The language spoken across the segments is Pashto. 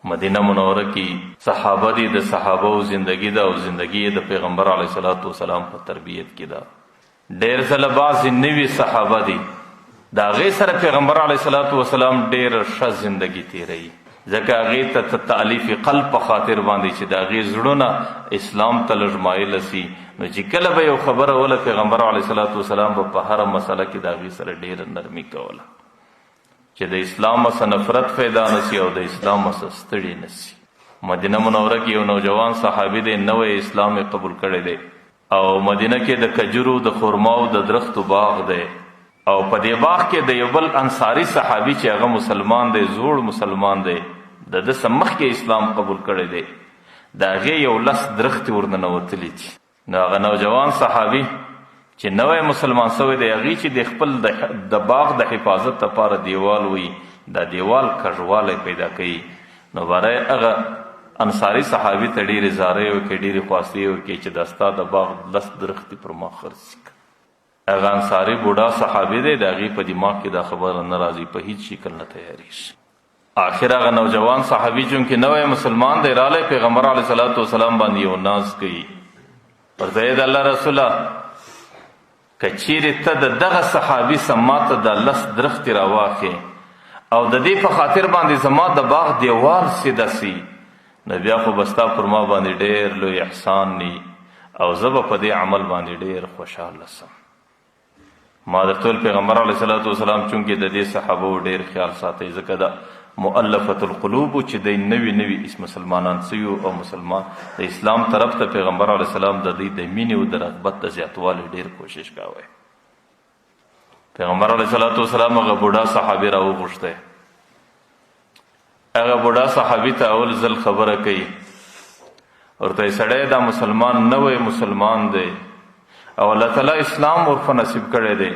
مدینه منوره کې صحابه دي، د صحابه او زندگی ده او زندگی د پیغمبر علیه الصلاۃ والسلام په تربیت کې ده. ډېر ځله بعضې نوي صحابه دي، د هغې سره پیغمبر علیه الصلاۃ والسلام ډېره ښه زندگی تیروي، ځکه هغې ته تألیف قلب په خاطر باندې چې د هغې زړونه اسلام ته لږ مایله سي، نو چې کله به یو خبره وله پیغمبر علیه الصلاۃ والسلام به په هره مسله کې د هغې سره ډېره نرمي کوله چې د اسلام څخه نفرت پیدا نسی او د اسلام څخه ستړي نسی. مدینه منوره کې یو نوجوان صحابي دی، نوی اسلام قبول کړی دی او مدینه کې د کجورو د خرماو د درختو باغ دی او په دې باغ کې د یو بل انصاري صحابي چې هغه مسلمان دی، زوړ مسلمان دی، د ده څه مخکې اسلام قبول کړی دی، د هغې یو لس درختې ورننوتلي دي. نو هغه نوجوان صحابي چې نوی مسلمان سوی دی، هغې چې د خپل د باغ د حفاظت لپاره دیوال وي، دا دیوال کږوالی پیدا کوي، نو برای هغه انصاري صحابي ته ډېرې زارۍ وکړې، ډېرې خواستې وکړې چې دا ستا د باغ لس درختې پر ما خرڅ کړه. هغه انصاري بوډا صحابي دی، د هغې په دماغ کې دا خبره نه راځي، په هیڅ شکل نه تیارېږي. آخر هغه نوجوان صحابي چونکې نوی مسلمان دی، رالی پیغمبر علیه الصلاۃ والسلام باندې یو ناز کوي، ورته یې د الله رسوله که چیرې ته د دغه صحابي څه ماته دا لس درختې راواخې او د دې په خاطر باندې زما د باغ دیوال سیده سي، نو بیا خو به ستا پر ما باندې ډېر لوی احسان ني او زه به په دې عمل باندې ډېر خوشحاله سم. ما درته ویل پیغمبر علیه الصلاۃ والسلام چونکې د دې صحابو ډېر خیال ساتئ، ځکه د مؤلفة القلوب چې دی نوي نوي مسلمانان سوي او مسلمان د اسلام طرف ته پیغمبر علیه السلام د دوی د مینې او د رغبت د زیاتوالي ډېر کوشش کاوه. پیغمبر علیه الصلاۃ والسلام هغه بوډا صحابي راوغوښتی، هغه بوډا صحابي ته اول ځل خبره کوي، ورته یې سړی دا مسلمان نوی مسلمان دی او الله تعالی اسلام ورپه نصیب کړی دی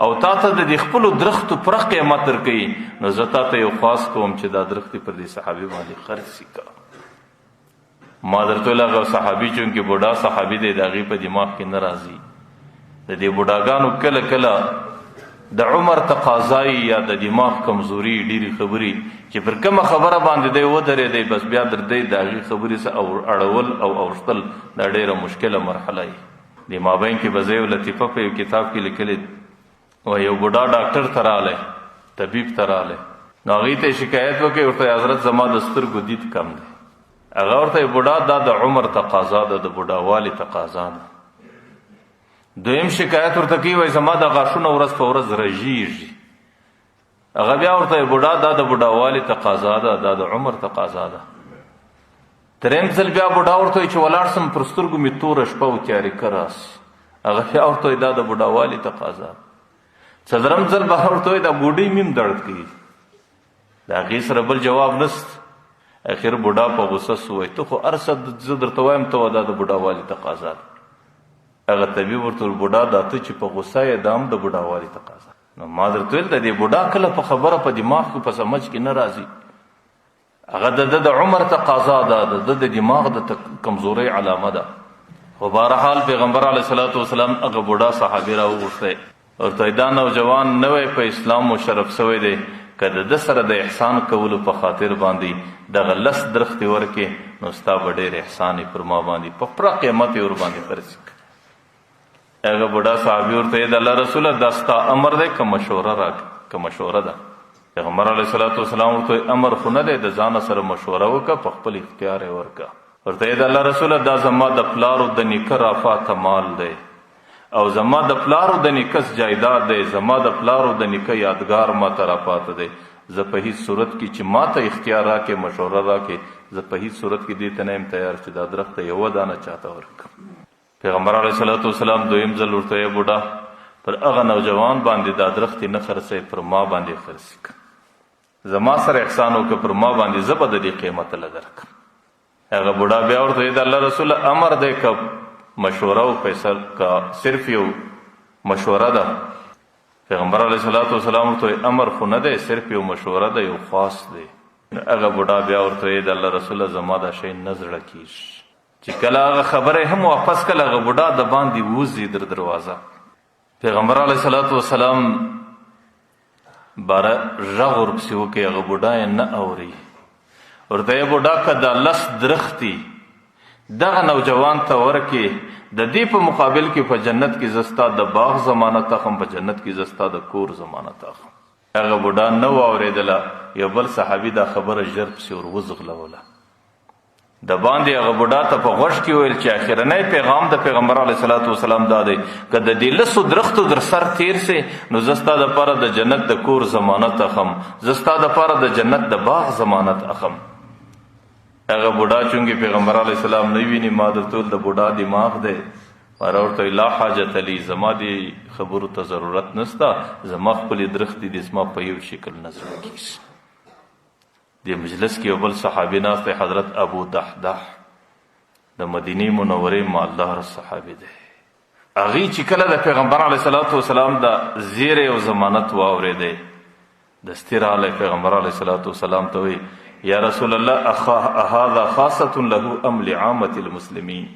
او تا ته د دې خپلو درختو پوره قیمت درکوي، نو زه تا ته یو خواست کوم چې دا درختې پر دې صحابي باندې خرڅ شي که. ما درته ویل هغه صحابي چونکې بوډا صحابي دی، د هغې په دماغ کې نه راځي. د دې بوډاګانو کله کله د عمر تقاضایي یا د دماغ کمزوري ډېرې خبرې چې پر کومه خبره باندې دی ودرېدی، بس بیا در دی د هغې خبرې څخه اړول او اوښتل دا ډېره مشکله مرحله وي. د مابین کې به زه یو لطیفه په یو کتاب کې لیکلې و، یو بوډا ډاکټر ته رالی، طبیب ته رالی، نو هغې ته یې شکایت وکړې، ورته حضرت زما د سترګو دید کم دی. هغه ورته بوډا دا د عمر تقاضا ده، د بوډاوالي تقاضا ده. دویم شکایت ورته کوي، وایي زما د غاښونه ورځ په ورځ رژېږي. هغه بیا ورته بوډا دا د بوډاوالي تقاضا ده، دا د عمر تقاضا ده. دریم ځل بیا بوډا ورته وایي چې ولاړ سم پر سترګو مې توره شپه او تیارې راسي. هغه بیا ورته وایي دا د بوډاوالي تقاضا ده. څلورم ځل به ورته وایي دا بوډۍ مې هم درد کوي. د هغې سره بل جواب نسته. اخر بوډا په غوسه سو، وایي ته خو هر څه زه درته وایم ته دا د بوډاوالي تقاضا ده. هغه طبیب ورته ویل بوډا دا ته چې په غوسه یې دا هم د بوډاوالي تقاضا. نو ما درته ویل د دې بوډا کله په خبره په دماغ کې په سمجھ کې نه راځي، هغه د ده د عمر تقاضا ده، د ده د دماغ د کمزورۍ علامه ده. خو بهرحال پیغمبر علیه الصلاۃ والسلام هغه بوډا صحابي راوغوښتی، ورته دا نوجوان نوی په اسلام مشرف سوی دی، که د ده سره د احسان کولو په خاطر باندې دغه لس درختې ورکې، نو ستا به ډېر احسان یې پر ما باندې په پوره قیمت یې ورباندې خرڅ کړه. هغه بوډا صحابي ورته د الله رسوله دا ستا امر دی که مشوره راکړه، که مشوره ده. پیغمبر علیه الصلاۃ والسلام ورته امر خو نه دی، د ځانه سره مشوره وکړه، په خپل اختیار یې ورکړه. ورته د الله رسوله دا زما د پلارو د نیکه راپاته مال دی او زما د پلارو د نیکه جایداد دی، زما د پلارو د نیکه یادګار ما ته راپاته دی. زه په هیڅ صورت کې چې ما ته اختیار راکې، مشوره راکې، زه په هیڅ صورت کې دې ته نه یم تیار چې دا درخت ته یوه دانه چاته ورکړم. پیغمبر علیه الصلاۃ والسلام دویم ځل ورته ویې بوډا پر هغه نوجوان باندې دا درختې نه خرڅوي، پر ما باندې خرڅ کړه. زما سره احسان وکړه، پر ما باندې زه به د دې قیمت له درکړم. هغه بوډا بیا ورته ویې د الله رسوله امر دی که مشوره او فیصل که صرف یو مشوره ده؟ پیغمبر علیه الصلاۃ والسلام ورته امر خو نه دی، صرف یو مشوره ده، یو خواست دی. هغه بوډا بیا ورته ویې د الله رسوله زما دا شی نه زړه کېږي. چې کله هغه خبره هم واپس کله هغه بوډا د باندې ووځي در دروازه. پیغمبر علیه الصلاۃ والسلام باره غږ ورپسې وکړي، هغه بوډا یې نه اوري. ورته یې بوډا که دا 10 درختي دغه نوجوان ته ورکې د دې په مقابل کې په جنت کې زستا د باغ ضمانت اخم، په جنت کې زستا د کور ضمانت اخم. هغه بوډا نه واورېدله. یو بل صحابي دا خبره ژر پسې ور وځغلوله. د باندې هغه بوډا ته په غوږ کې ویل چې اخرنی پیغام د پیغمبر علیه صلات وسلام دا دی که د دې 10 درختو در سر تیر سي نو زه ستا دپاره د جنت د کور ضمانت اخم، زه ستا دپاره د جنت د باغ ضمانت اخم. هغه بوډا چونګې پیغمبر علیه السلام نه ویني، ما درته ویل د بوډا دماغ دی. هغه ورته لا حاجت لي، زما دې خبرو ته ضرورت نشته، زما خپلې درختې دي زما په یو شکل نظر کېږي. د مجلس کې یو بل صحابي ناست دی، حضرت ابو دحدح د مدینې منورې مالدار صحابي دی. هغې چې کله د پیغمبر علیه صلات وسلام د زیری او ضمانت واورېدی، دستي راغلی پیغمبر علیه صلات وسلام ته وایي یا رسول الله هذا خاصة له ام لعامة المسلمین؟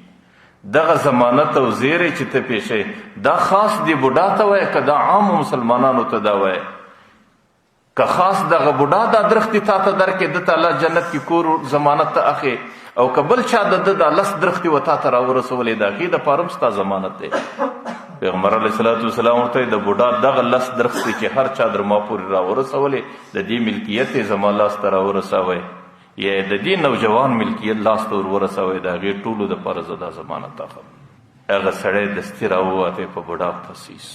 دغه ضمانت او زیری چې ته پیښې دا خاص دی بوډا ته وایه که دا عام مسلمانانو ته دا وایه؟ که خاص دغه بوډا دا درختې تا ته درکې ده ته الله جنت کې کور ضمانت ته اخې، او که بل چا د ده دا 10 درختې و تا ته راورسولې د هغې دپاره هم ستا ضمانت دی. پیغمبر علیه صلات وسلام ورته د بوډا دغه 10 درختې چې هر چا در ما پورې راورسولې د دې ملکیت یې زما لاس ته راورسوئ، یا د دې نوجوان ملکیت لاس ته ورورسوئ، د هغې ټولو دپاره زه دا ضمانت اخلم. هغه سړی دستي راووتی په بوډا تاسیس.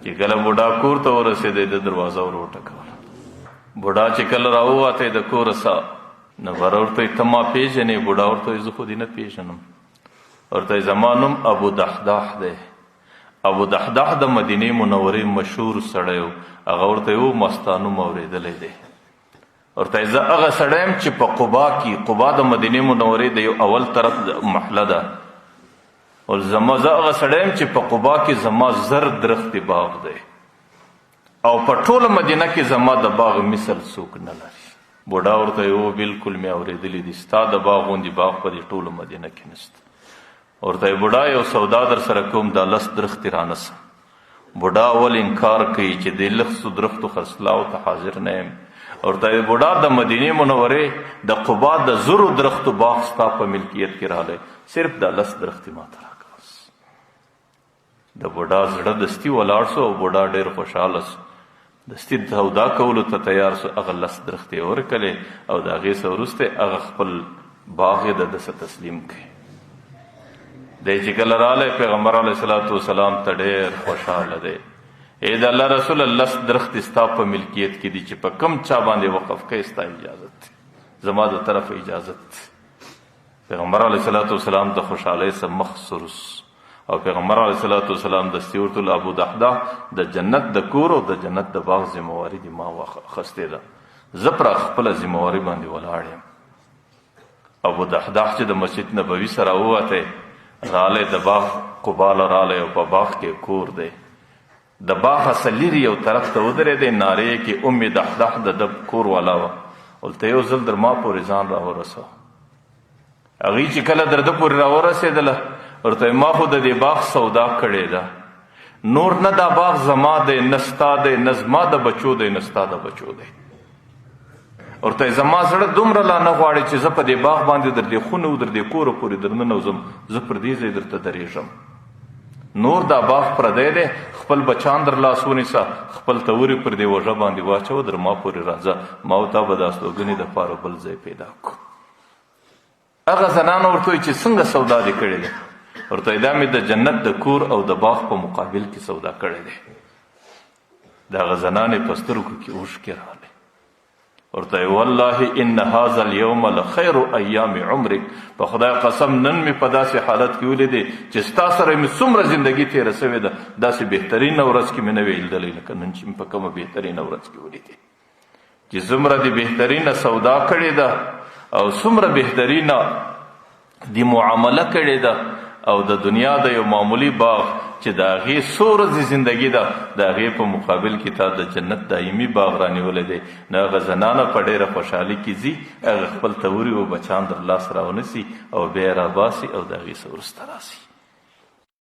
چې کله بوډا کور ته ورسېدی د دروازه ور وټکوله. بوډا چې کله راووتی د کوره سا نو بره ورته ته ما پېژنې؟ بوډا ورته زه خو دې نه پېژنم. ورته زما نوم ابو دحدح دی. ابو دحدح د مدینې منورې مشهور سړی و. هغه ورته یو مستانوم اورېدلی دی. ورته زه هغه سړی یم چې په قبا کې، قبا د مدینې منورې د یو اول طرف محله ده، او زه هغه سړی یم چې په قبا کې زما 1000 درختې باغ دی، او په ټوله مدینه کې زما د باغ مثل څوک نه لري. بوډا ورته یو بالکل مې اورېدلی دي، ستا د باغ غوندې باغ په دې ټوله مدینه کې نشته. ورته بوډا یو سودا در سره کوم دا 10 درختې رانسه. بوډا اول انکار کوي چې د 10 درختو خرڅلاو ته حاضر نه یم. ورته بوډا د مدینې منورې د قبا د 1000 درختو باغ ستا په ملکیت کې راغلی، صرف دا 10 درختې ما ته راکړه. د بوډا زړه دستي ولاړ سو او بوډا ډېر خوشحاله سو، دستي سودا کولو ته تیار سو. هغه 10 درختې ورکړلې او د هغې څه وروسته هغه خپل باغ یې د ده څه تسلیم کړي. دی چې کله رالی پیغمبر علیه صلات وسلام ته ډېر خوشحاله دی. ای د الله رسول 10 درختې ستا په ملکیت کې دي چې په کوم چا باندې وقف کوې ستا اجازت دی، زما د طرف اجازت دی. پیغمبر علیه صلات وسلام د خوشحالۍ څه مخ سرس، او پیغمبر علیه صلات وسلام دستي ورته ویل ابو دحدح د جنت د کور او د جنت د باغ ذمهواري دې ما اخیستې ده، زه پر خپله ذمهواري باندې ولاړ یم. ابو دحدح چې د مسجد نبوي سره ووتی رالی د باغ قباله رالی، او په باغ کې کور دی. د باغ څخه لرې یو طرف ته ودرېدی، نارې کې ام دحدح د ده کور والا وه. ولته یو ځل در ما پورې ځان راورسوه. هغې چې کله در ده پورې راورسېدله ورته ما خو د دې باغ سودا کړې ده، نور نه دا باغ زما دی نه ستا دی، نه زما د بچو دی نه ستا د بچو دی. ورته زما زړه دومره لا نه غواړي چې زه په دې باغ باندې در دې خونه او در دې کوره پورې در ننوځم، زه پر دې ځای درته درېږم. نور دا باغ پردی دی، خپل بچان در لاس ونیسه، خپل تورې پر دې وږه باندې واچوه، در ما پورې راځه، ما او تا به د استوګنې دپاره بل ځای پیدا کړو. هغه زنانه ورته وایي چې څنګه سودا دې کړې ده؟ ورته دا مې د جنت د کور او د باغ په مقابل کې سودا کړې ده. د هغه زنانې په سترګو کې اوښکې راغلې. ورته والله ان هذا اليوم لخير ایام عمرک، په خدای قسم نن مې په داسې حالت کې ولیدې چې ستا سره مې څومره زندګي تېره سوې ده، داسې بهترینه ورځ کې مې نه وې لیدلی لکه نن چې مې په کومه بهترینه ورځ کې ولیدې. چې څومره دې بهترینه سودا کړې ده او څومره بهترینه دې معامله کړې ده، او د دنیا د یو معمولی باغ چې د هغې څو ورځې زندګي ده د هغې په مقابل کې تا د جنت دایمي باغ رانیولی دی. نو هغه زنانه په ډېره خوشحالي کې ځي، هغه خپل تورې و بچان در لاس راونیسي او بیا یې راباسي او د هغې څه وروسته راسي.